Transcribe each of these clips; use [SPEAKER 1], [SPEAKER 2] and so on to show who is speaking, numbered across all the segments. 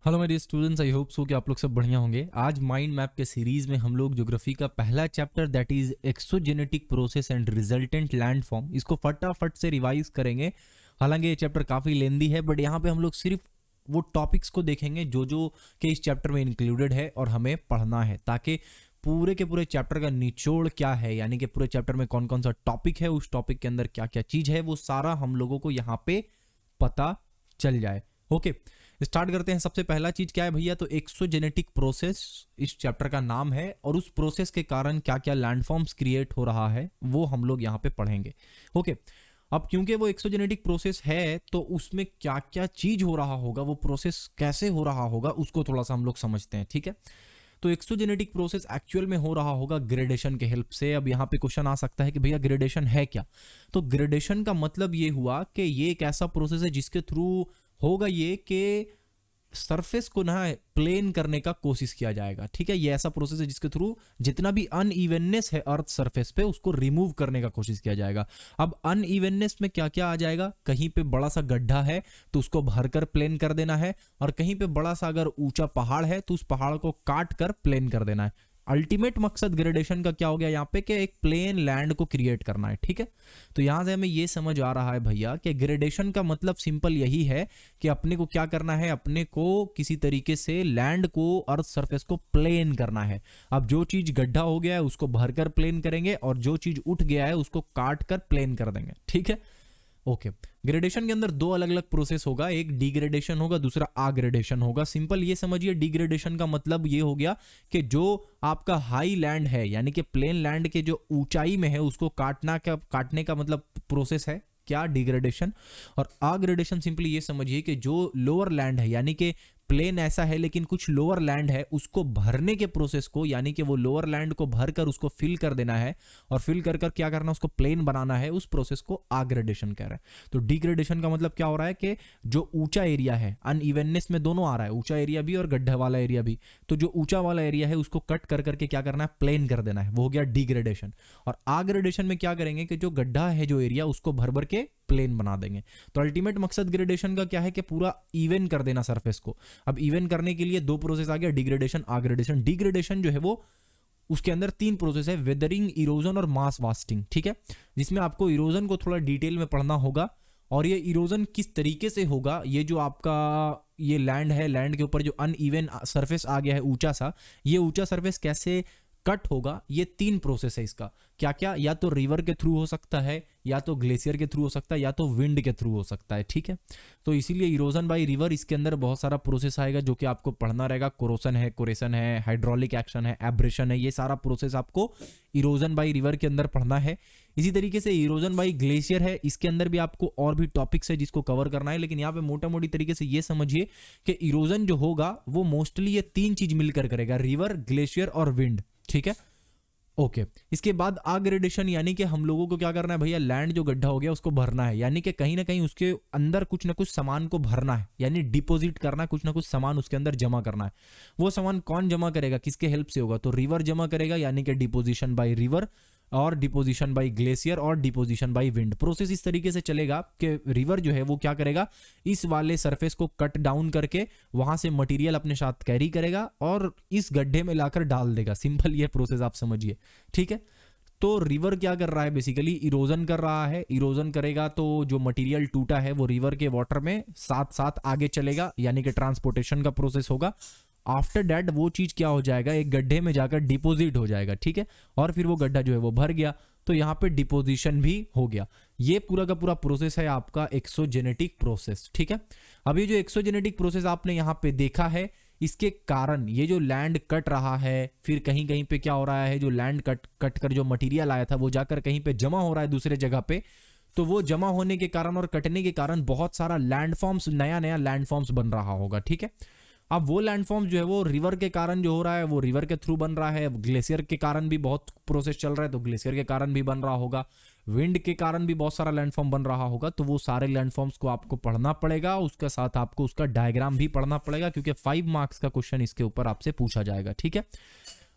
[SPEAKER 1] Hello my dear students, I hope so कि आप लोग सब बढ़िया होंगे। आज माइंड मैप के सीरीज में हम लोग ज्योग्राफी का पहला chapter that is exogenetic process and resultant landform, इसको फटाफट से रिवाइज करेंगे। हालांकि ये चैप्टर काफ़ी लेंदी है, बट यहाँ पे हम लोग सिर्फ वो टॉपिक्स को देखेंगे जो जो के इस चैप्टर में इंक्लूडेड है और हमें पढ़ना है, ताकि पूरे के पूरे चैप्टर का निचोड़ क्या है, यानी कि पूरे चैप्टर में कौन कौन सा टॉपिक है, उस टॉपिक के अंदर क्या क्या चीज़ है, वो सारा हम लोगों को यहाँ पे पता चल जाए। ओके, स्टार्ट करते हैं। सबसे पहला चीज क्या है भैया, तो एक्सोजेनेटिक प्रोसेस इस चैप्टर का नाम है, और उस प्रोसेस के कारण क्या क्या लैंडफॉर्म्स क्रिएट हो रहा है वो हम लोग यहाँ पे पढ़ेंगे। ओके, अब क्योंकि वो एक्सोजेनेटिक प्रोसेस है तो उसमें क्या क्या चीज हो रहा होगा, वो प्रोसेस कैसे हो रहा होगा, उसको थोड़ा सा हम लोग समझते हैं। ठीक है, तो एक्सोजेनेटिक प्रोसेस एक्चुअल में हो रहा होगा ग्रेडेशन के हेल्प से। अब यहाँ पे क्वेश्चन आ सकता है कि भैया ग्रेडेशन है क्या, तो ग्रेडेशन का मतलब ये हुआ कि ये एक ऐसा प्रोसेस है जिसके थ्रू होगा ये कि सरफेस को ना प्लेन करने का कोशिश किया जाएगा। ठीक है, ये ऐसा प्रोसेस है जिसके थ्रू जितना भी अनइवननेस है अर्थ सरफेस पे उसको रिमूव करने का कोशिश किया जाएगा। अब अनइवननेस में क्या क्या आ जाएगा, कहीं पे बड़ा सा गड्ढा है तो उसको भरकर प्लेन कर देना है, और कहीं पे बड़ा सा अगर ऊंचा पहाड़ है तो उस पहाड़ को काट कर प्लेन कर देना है। अल्टीमेट मकसद ग्रेडेशन का क्या हो गया यहाँ पे कि एक प्लेन लैंड को क्रिएट करना है। ठीक है, तो यहां से हमें ये समझ आ रहा है भैया कि ग्रेडेशन का मतलब सिंपल यही है कि अपने को क्या करना है, अपने को किसी तरीके से लैंड को अर्थ सरफेस को प्लेन करना है। अब जो चीज गड्ढा हो गया है उसको भरकर प्लेन करेंगे, और जो चीज उठ गया है उसको काट कर प्लेन कर देंगे। ठीक है, ओके। ग्रेडेशन के अंदर दो अलग अलग प्रोसेस होगा, एक डिग्रेडेशन होगा, दूसरा आग्रेडेशन होगा। सिंपल ये समझिए, डिग्रेडेशन का मतलब ये हो गया कि जो आपका हाई लैंड है यानी कि प्लेन लैंड के जो ऊंचाई में है उसको काटने का मतलब प्रोसेस है क्या, डिग्रेडेशन। और आग्रेडेशन सिंपली ये समझिए कि जो लोअर लैंड है यानी कि प्लेन ऐसा है लेकिन कुछ लोअर लैंड है उसको भरने के प्रोसेस को, यानी कि वो लोअर लैंड को भरकर उसको फिल कर देना है, और फिल कर कर क्या करना, उसको प्लेन बनाना है, उस प्रोसेस को आग्रेडेशन कह रहे हैं। तो डिग्रेडेशन का मतलब क्या हो रहा है कि जो ऊंचा एरिया है, अनइवननेस में दोनों आ रहा है, ऊंचा एरिया भी और गड्ढा वाला एरिया भी, तो जो ऊंचा वाला एरिया है उसको कट कर करके क्या करना है, प्लेन कर देना है, वो हो गया डिग्रेडेशन। और आग्रेडेशन में क्या करेंगे कि जो गड्ढा है जो एरिया उसको भर भर के प्लेन बना देंगे। तो अल्टीमेट मकसद ग्रेडेशन का क्या है कि पूरा इवन कर देना सरफेस को। अब इवन करने के लिए दो प्रोसेस आ गया, डिग्रेडेशन आग्रेडेशन। डिग्रेडेशन जो है वो उसके अंदर तीन प्रोसेस है, वेदरिंग, इरोजन और मास वास्टिंग। ठीक है, जिसमें आपको इरोजन को थोड़ा डिटेल में पढ़ना होगा, और ये इरोजन किस तरीके से होगा, ये जो आपका ये लैंड है, लैंड के ऊपर जो अनइवन सरफेस आ गया है ऊंचा सा, ये ऊंचा सरफेस कैसे कट होगा, ये तीन प्रोसेस है इसका। क्या क्या, या तो रिवर के थ्रू हो सकता है, या तो ग्लेशियर के थ्रू हो सकता है, या तो विंड के थ्रू हो सकता है। ठीक है, तो इसीलिए इरोजन बाय रिवर, इसके अंदर बहुत सारा प्रोसेस आएगा जो कि आपको पढ़ना रहेगा। कोरोसन है, कोरेशन है, हाइड्रोलिक एक्शन है, एब्रेशन है, ये सारा प्रोसेस आपको इरोजन बाय रिवर के अंदर पढ़ना है। इसी तरीके से इरोजन बाय ग्लेशियर है, इसके अंदर भी आपको और भी टॉपिक्स है जिसको कवर करना है, लेकिन यहाँ पे मोटा मोटी तरीके से ये समझिए कि इरोजन जो होगा वो मोस्टली ये तीन चीज मिलकर करेगा, रिवर, ग्लेशियर और विंड। ठीक है, ओके। इसके बाद आग्रेडेशन, यानी कि हम लोगों को क्या करना है भैया, लैंड जो गड्ढा हो गया उसको भरना है, यानी कि कहीं ना कहीं उसके अंदर कुछ ना कुछ सामान को भरना है, यानी डिपॉजिट करना, कुछ ना कुछ सामान उसके अंदर जमा करना है। वो सामान कौन जमा करेगा, किसके हेल्प से होगा, तो रिवर जमा करेगा, यानी कि डिपोजिशन बाय रिवर, और डिपोजिशन बाय ग्लेशियर, और डिपोजिशन बाय विंड। प्रोसेस इस तरीके से चलेगा कि रिवर जो है वो क्या करेगा, इस वाले सरफेस को कट डाउन करके वहां से मटेरियल अपने साथ कैरी करेगा और इस गड्ढे में लाकर डाल देगा। सिंपल ये प्रोसेस आप समझिए। ठीक है, तो रिवर क्या कर रहा है, बेसिकली इरोजन कर रहा है। इरोजन करेगा तो जो मटेरियल टूटा है वो रिवर के वाटर में साथ साथ आगे चलेगा, यानी कि ट्रांसपोर्टेशन का प्रोसेस होगा। आफ्टर दैट वो चीज क्या हो जाएगा, एक गड्ढे में जाकर डिपोजिट हो जाएगा। ठीक है, और फिर वो गड्ढा जो है वो भर गया, तो यहाँ पे डिपोजिशन भी हो गया। ये पूरा का पूरा प्रोसेस है आपका एक्सोजेनेटिक प्रोसेस। ठीक है, अब ये जो एक्सोजेनेटिक प्रोसेस आपने यहाँ पे देखा है, इसके कारण ये जो लैंड कट रहा है, फिर कहीं कहीं पे क्या हो रहा है, जो लैंड कट कर जो मटेरियल आया था वो जाकर कहीं पे जमा हो रहा है दूसरे जगह पे। तो वो जमा होने के कारण और कटने के कारण बहुत सारा लैंडफॉर्म्स, नया नया लैंडफॉर्म्स बन रहा होगा। ठीक है, अब वो लैंडफॉर्म जो है वो रिवर के कारण जो हो रहा है वो रिवर के थ्रू बन रहा है, ग्लेशियर के कारण भी बहुत प्रोसेस चल रहा है तो ग्लेशियर के कारण भी बन रहा होगा, विंड के कारण भी बहुत सारा लैंडफॉर्म बन रहा होगा। तो वो सारे लैंडफॉर्म्स को आपको पढ़ना पड़ेगा, उसके साथ आपको उसका डायग्राम भी पढ़ना पड़ेगा, क्योंकि 5 मार्क्स का क्वेश्चन इसके ऊपर आपसे पूछा जाएगा। ठीक है,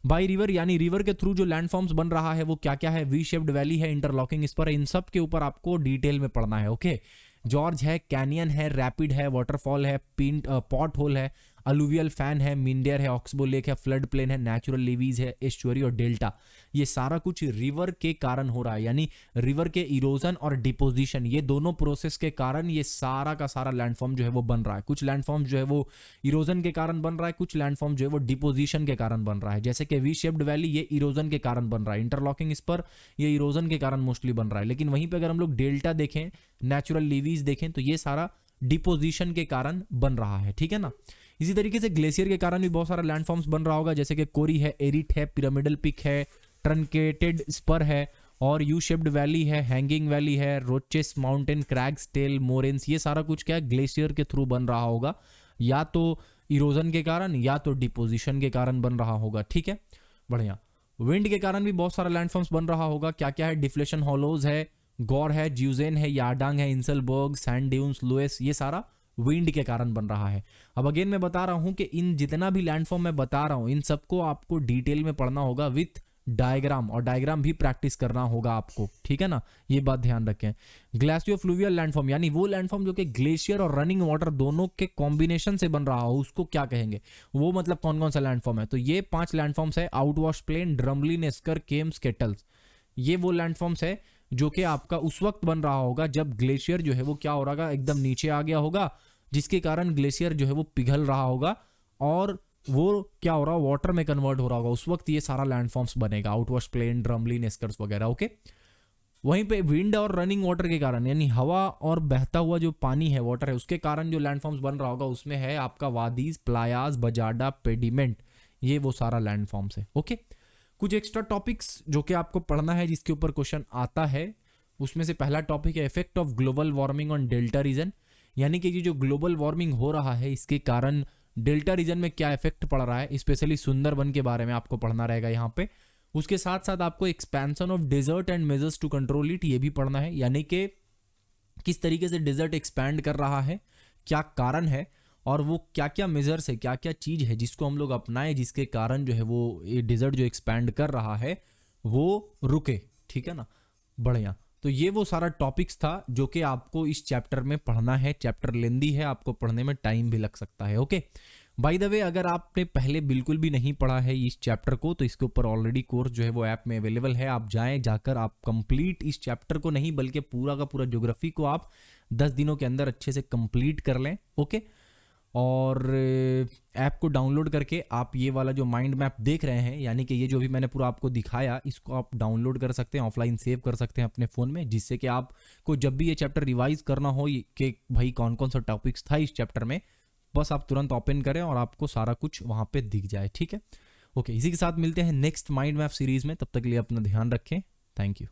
[SPEAKER 1] बाई रिवर यानी रिवर के थ्रू जो लैंडफॉर्म्स बन रहा है वो क्या क्या है, वी शेप्ड वैली है, इंटरलॉकिंग इस पर, इन सब के ऊपर आपको डिटेल में पढ़ना है। ओके, जॉर्ज है, कैनियन है, रैपिड है, वाटरफॉल है, पिंट पॉट होल है, अलुवियल फैन है, मिंडेर है, ऑक्सबो लेक है, फ्लड प्लेन है, नेचुरल लेवीज है, एस्चुअरी और डेल्टा। ये सारा कुछ रिवर के कारण हो रहा है, यानी रिवर के इरोजन और डिपोजिशन, ये दोनों प्रोसेस के कारण ये सारा का सारा लैंडफॉर्म जो है वो बन रहा है। कुछ लैंडफॉर्म जो है वो इरोजन के कारण बन रहा है, कुछ लैंडफॉर्म जो है वो डिपोजिशन के कारण बन रहा है। जैसे कि वी शेप्ड वैली, ये इरोजन के कारण बन रहा है, इंटरलॉकिंग स्पर ये इरोजन के कारण मोस्टली बन रहा है। लेकिन वहीं पे अगर हम लोग डेल्टा देखें, नेचुरल लीवीज देखें, तो ये सारा डिपोजिशन के कारण बन रहा है, ठीक है ना। इसी तरीके से ग्लेशियर के कारण भी बहुत सारा लैंडफॉर्म्स बन रहा होगा, जैसे कि कोरी है, एरिट है, पिरामिडल पिक है, ट्रंकेटेड स्पर है, और यू शेप्ड वैली है, हैंगिंग वैली है, रोचेस माउंटेन, क्रैग्स, टेल, मोरेन्स, ये सारा कुछ क्या है, ग्लेशियर के थ्रू बन रहा होगा, या तो इरोजन के कारण या तो डिपोजिशन के कारण बन रहा होगा, ठीक है, बढ़िया। विंड के कारण भी बहुत सारा लैंडफॉर्म्स बन रहा होगा। क्या क्या है, डिफ्लेशन हॉलोज है, गौर है, ज्यूजेन है, यारडांग है, इंसलबर्ग, सैंड ड्यून्स, लुएस, ये सारा विंड के कारण बन रहा है। अब अगेन मैं बता रहा हूं कि इन जितना भी लैंडफॉर्म मैं बता रहा हूं, इन सबको आपको डिटेल में पढ़ना होगा विथ डायग्राम, और डायग्राम भी प्रैक्टिस करना होगा आपको, ठीक है ना, ये बात ध्यान रखें। ग्लेशियो फ्लूवियल लैंडफॉर्म, यानी वो लैंडफॉर्म जो कि ग्लेशियर और रनिंग वाटर दोनों के कॉम्बिनेशन से बन रहा हो, उसको क्या कहेंगे, वो मतलब कौन कौन सा लैंडफॉर्म है। तो ये 5 लैंडफॉर्म्स है, outwash plain, drumlin, esker, kames, kettles. ये वो लैंडफॉर्म्स है जो कि आपका उस वक्त बन रहा होगा जब ग्लेशियर जो है वो क्या हो रहा होगा, एकदम नीचे आ गया होगा, जिसके कारण ग्लेशियर जो है वो पिघल रहा होगा और वो क्या हो रहा है, वाटर में कन्वर्ट हो रहा होगा। उस वक्त ये सारा लैंडफॉर्म्स बनेगा, आउटवॉश प्लेन, ड्रमलिन, एस्कर्स वगैरह, ओके। वहीं पे विंड और रनिंग वाटर के कारण, यानी हवा और बहता हुआ जो पानी है, वाटर है, उसके कारण जो लैंडफॉर्म्स बन रहा होगा, उसमें है आपका वादीज, प्लायाज, बजाडा, पेडिमेंट, ये वो सारा लैंडफॉर्म्स है, ओके। कुछ एक्स्ट्रा टॉपिक्स जो कि आपको पढ़ना है, जिसके ऊपर क्वेश्चन आता है, उसमें से पहला टॉपिक है effect of global warming on delta region, यानी कि ये जो ग्लोबल वार्मिंग हो रहा है, इसके कारण डेल्टा रीजन में क्या इफेक्ट पड़ रहा है, स्पेशली सुंदरबन के बारे में आपको पढ़ना रहेगा यहाँ पे। उसके साथ साथ आपको expansion of desert and measures to control it, ये भी पढ़ना है, यानी कि किस तरीके से डेजर्ट एक्सपैंड कर रहा है, क्या कारण है, और वो क्या क्या मेजर्स है, क्या क्या चीज है जिसको हम लोग अपनाएं, जिसके कारण जो है वो ये डेजर्ट जो एक्सपैंड कर रहा है वो रुके, ठीक है ना, बढ़िया। तो ये वो सारा टॉपिक्स था जो कि आपको इस चैप्टर में पढ़ना है। चैप्टर लेंदी है, आपको पढ़ने में टाइम भी लग सकता है, ओके। बाय द वे, अगर आपने पहले बिल्कुल भी नहीं पढ़ा है इस चैप्टर को, तो इसके ऊपर ऑलरेडी कोर्स जो है वो ऐप में अवेलेबल है, आप जाएं, जाकर आप कंप्लीट इस चैप्टर को नहीं बल्कि पूरा का पूरा ज्योग्राफी को आप 10 दिनों के अंदर अच्छे से कंप्लीट कर लें, ओके। और ऐप को डाउनलोड करके आप ये वाला जो माइंड मैप देख रहे हैं, यानी कि ये जो भी मैंने पूरा आपको दिखाया, इसको आप डाउनलोड कर सकते हैं, ऑफलाइन सेव कर सकते हैं अपने फ़ोन में, जिससे कि आपको जब भी ये चैप्टर रिवाइज करना हो कि भाई कौन कौन सा टॉपिक्स था इस चैप्टर में, बस आप तुरंत ओपन करें और आपको सारा कुछ वहाँ पे दिख जाए, ठीक है, ओके। इसी के साथ मिलते हैं नेक्स्ट माइंड मैप सीरीज में, तब तक के लिए अपना ध्यान रखें, थैंक यू।